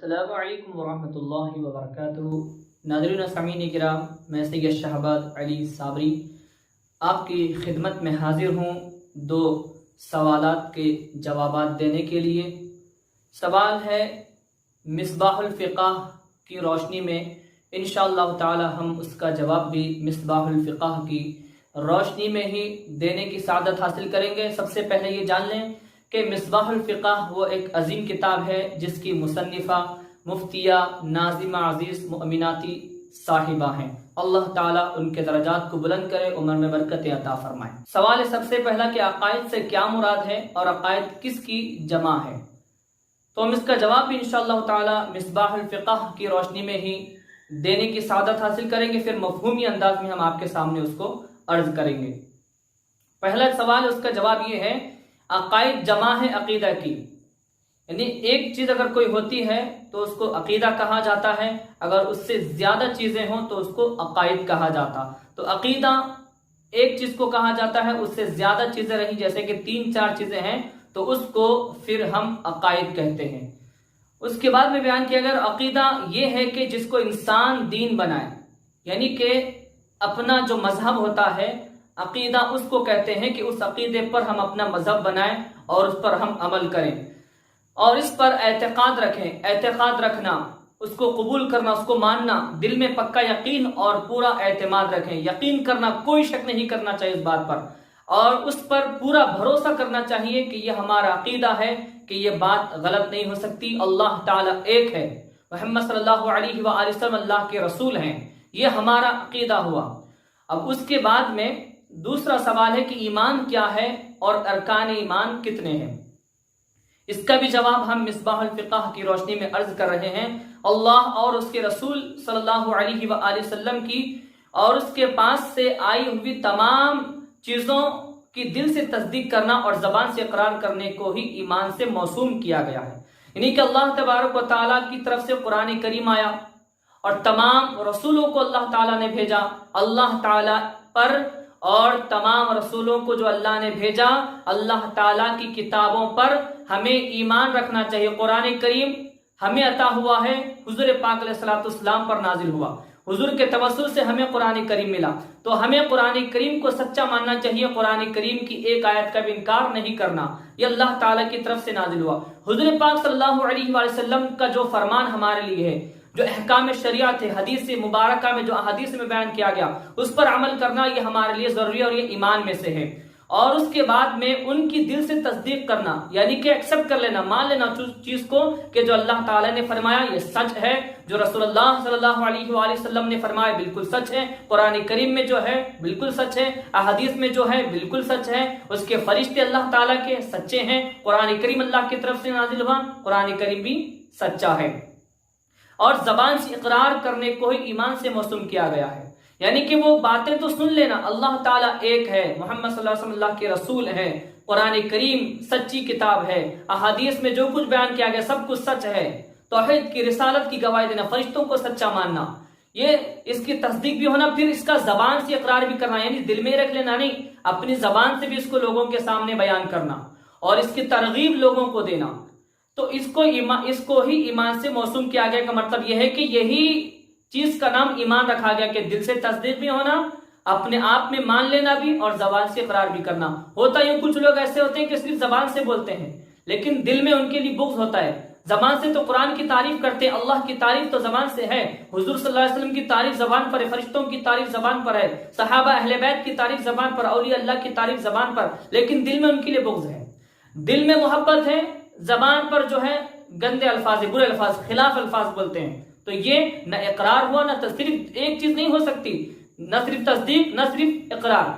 السلام علیکم ورحمۃ اللہ وبرکاتہ۔ ناظرین و سامعین کرام، میں سید شہباز علی صابری آپ کی خدمت میں حاضر ہوں دو سوالات کے جوابات دینے کے لیے۔ سوال ہے مصباح الفقہ کی روشنی میں، انشاءاللہ تعالی ہم اس کا جواب بھی مصباح الفقہ کی روشنی میں ہی دینے کی سعادت حاصل کریں گے۔ سب سے پہلے یہ جان لیں کہ مصباح الفقہ وہ ایک عظیم کتاب ہے جس کی مصنفہ مفتیہ ناظمہ عزیز مؤمناتی صاحبہ ہیں۔ اللہ تعالیٰ ان کے درجات کو بلند کرے، عمر میں برکت عطا فرمائے۔ سوال ہے سب سے پہلا کہ عقائد سے کیا مراد ہے اور عقائد کس کی جمع ہے؟ تو ہم اس کا جواب بھی انشاءاللہ تعالیٰ مصباح الفقہ کی روشنی میں ہی دینے کی سعادت حاصل کریں گے، پھر مفہومی انداز میں ہم آپ کے سامنے اس کو عرض کریں گے۔ پہلا سوال اس کا جواب یہ ہے، عقائد جمع ہے عقیدہ کی، یعنی ایک چیز اگر کوئی ہوتی ہے تو اس کو عقیدہ کہا جاتا ہے، اگر اس سے زیادہ چیزیں ہوں تو اس کو عقائد کہا جاتا۔ تو عقیدہ ایک چیز کو کہا جاتا ہے، اس سے زیادہ چیزیں رہیں جیسے کہ 3-4 چیزیں ہیں تو اس کو پھر ہم عقائد کہتے ہیں۔ اس کے بعد میں بیان کیا گیا عقیدہ یہ ہے کہ جس کو انسان دین بنائے، یعنی کہ اپنا جو مذہب ہوتا ہے، عقیدہ اس کو کہتے ہیں کہ اس عقیدے پر ہم اپنا مذہب بنائیں اور اس پر ہم عمل کریں اور اس پر اعتقاد رکھیں۔ اعتقاد رکھنا، اس کو قبول کرنا، اس کو ماننا، دل میں پکا یقین اور پورا اعتماد رکھیں، یقین کرنا، کوئی شک نہیں کرنا چاہیے اس بات پر، اور اس پر پورا بھروسہ کرنا چاہیے کہ یہ ہمارا عقیدہ ہے کہ یہ بات غلط نہیں ہو سکتی، اللہ تعالیٰ ایک ہے، محمد صلی اللہ علیہ وآلہ وسلم اللہ کے رسول ہیں، یہ ہمارا عقیدہ ہوا۔ اب اس کے بعد میں دوسرا سوال ہے کہ ایمان کیا ہے اور ارکان ایمان کتنے ہیں؟ اس کا بھی جواب ہم مصباح الفقہ کی روشنی میں عرض کر رہے ہیں۔ اللہ اور اس کے رسول صلی اللہ علیہ وآلہ وسلم کی اور اس کے پاس سے آئی ہوئی تمام چیزوں کی دل سے تصدیق کرنا اور زبان سے اقرار کرنے کو ہی ایمان سے موسوم کیا گیا ہے، یعنی کہ اللہ تبارک و تعالیٰ کی طرف سے قرآن کریم آیا اور تمام رسولوں کو اللہ تعالیٰ نے بھیجا، اللہ تعالیٰ پر اور تمام رسولوں کو جو اللہ نے بھیجا، اللہ تعالیٰ کی کتابوں پر ہمیں ایمان رکھنا چاہیے۔ قرآن کریم ہمیں عطا ہوا ہے، حضور پاک علیہ الصلوۃ والسلام پر نازل ہوا، حضور کے توسل سے ہمیں قرآن کریم ملا، تو ہمیں قرآن کریم کو سچا ماننا چاہیے، قرآن کریم کی ایک آیت کا بھی انکار نہیں کرنا، یہ اللہ تعالیٰ کی طرف سے نازل ہوا۔ حضور پاک صلی اللہ علیہ وآلہ وسلم کا جو فرمان ہمارے لیے ہے، جو احکام شریعت ہے، حدیث مبارکہ میں جو احادیث میں بیان کیا گیا، اس پر عمل کرنا یہ ہمارے لیے ضروری ہے اور یہ ایمان میں سے ہے۔ اور اس کے بعد میں ان کی دل سے تصدیق کرنا، یعنی کہ ایکسپٹ کر لینا، مان لینا چیز کو کہ جو اللہ تعالیٰ نے فرمایا یہ سچ ہے، جو رسول اللہ صلی اللہ علیہ وآلہ وسلم نے فرمایا بالکل سچ ہے، قرآن کریم میں جو ہے بالکل سچ ہے، احادیث میں جو ہے بالکل سچ ہے، اس کے فرشتے اللہ تعالیٰ کے سچے ہیں، قرآن کریم اللہ کی طرف سے نازل ہوا، قرآن کریم بھی سچا ہے۔ اور زبان سے اقرار کرنے کو ہی ایمان سے موسوم کیا گیا ہے، یعنی کہ وہ باتیں تو سن لینا، اللہ تعالیٰ ایک ہے، محمد صلی اللہ علیہ وسلم اللہ کے رسول ہیں، قرآن کریم سچی کتاب ہے، احادیث میں جو کچھ بیان کیا گیا سب کچھ سچ ہے، توحید کی رسالت کی گواہی دینا، فرشتوں کو سچا ماننا، یہ اس کی تصدیق بھی ہونا، پھر اس کا زبان سے اقرار بھی کرنا، یعنی دل میں رکھ لینا نہیں، اپنی زبان سے بھی اس کو لوگوں کے سامنے بیان کرنا اور اس کی ترغیب لوگوں کو دینا۔ تو اس کو ہی ایمان سے موسوم کیا گیا کا مطلب یہ ہے کہ یہی چیز کا نام ایمان رکھا گیا کہ دل سے تصدیق بھی ہونا، اپنے آپ میں مان لینا بھی اور زبان سے اقرار بھی کرنا۔ ہوتا یوں کچھ لوگ ایسے ہوتے ہیں کہ صرف زبان سے بولتے ہیں لیکن دل میں ان کے لیے بغض ہوتا ہے، زبان سے تو قرآن کی تعریف کرتے ہیں، اللہ کی تعریف تو زبان سے ہے، حضور صلی اللہ علیہ وسلم کی تعریف زبان پر ہے، فرشتوں کی تعریف زبان پر ہے، صحابہ اہل بیت کی تعریف زبان پر، اولیاء اللہ کی تعریف زبان پر، لیکن دل میں ان کے لیے بغض ہے، دل میں محبت ہے، زبان پر جو ہے گندے الفاظ، برے الفاظ، خلاف الفاظ بولتے ہیں۔ تو یہ نہ اقرار ہوا، نہ صرف ایک چیز نہیں ہو سکتی، نہ صرف تصدیق، نہ صرف اقرار،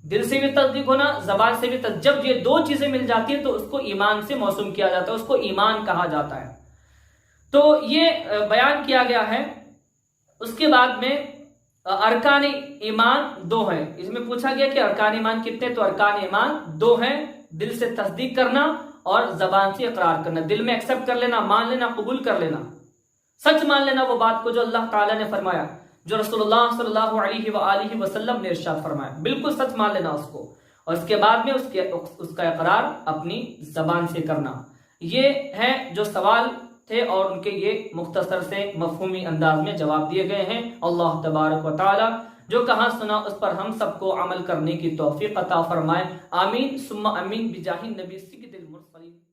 دل سے بھی تصدیق ہونا، زبان سے بھی تصدیق، جب یہ دو چیزیں مل جاتی ہیں تو اس کو ایمان سے موسوم کیا جاتا ہے، اس کو ایمان کہا جاتا ہے۔ تو یہ بیان کیا گیا ہے۔ اس کے بعد میں ارکان ایمان 2 ہیں، اس میں پوچھا گیا کہ ارکان ایمان کتنے، تو ارکان ایمان 2 ہیں، دل سے تصدیق کرنا اور زبان سے اقرار کرنا، دل میں ایکسپٹ کر لینا، مان لینا، قبول کر لینا، سچ مان لینا وہ بات کو جو اللہ تعالیٰ نے فرمایا، جو رسول اللہ صلی اللہ علیہ وآلہ وسلم نے ارشاد فرمایا، بالکل سچ مان لینا اس کو، اور اس کے بعد میں اس کا اقرار اپنی زبان سے کرنا۔ یہ ہے جو سوال تھے اور ان کے یہ مختصر سے مفہومی انداز میں جواب دیے گئے ہیں۔ اللہ تبارک و تعالی جو کہاں سنا اس پر ہم سب کو عمل کرنے کی توفیق عطا فرمائے، آمین ثم آمین بجاہ النبی سید المرسلین۔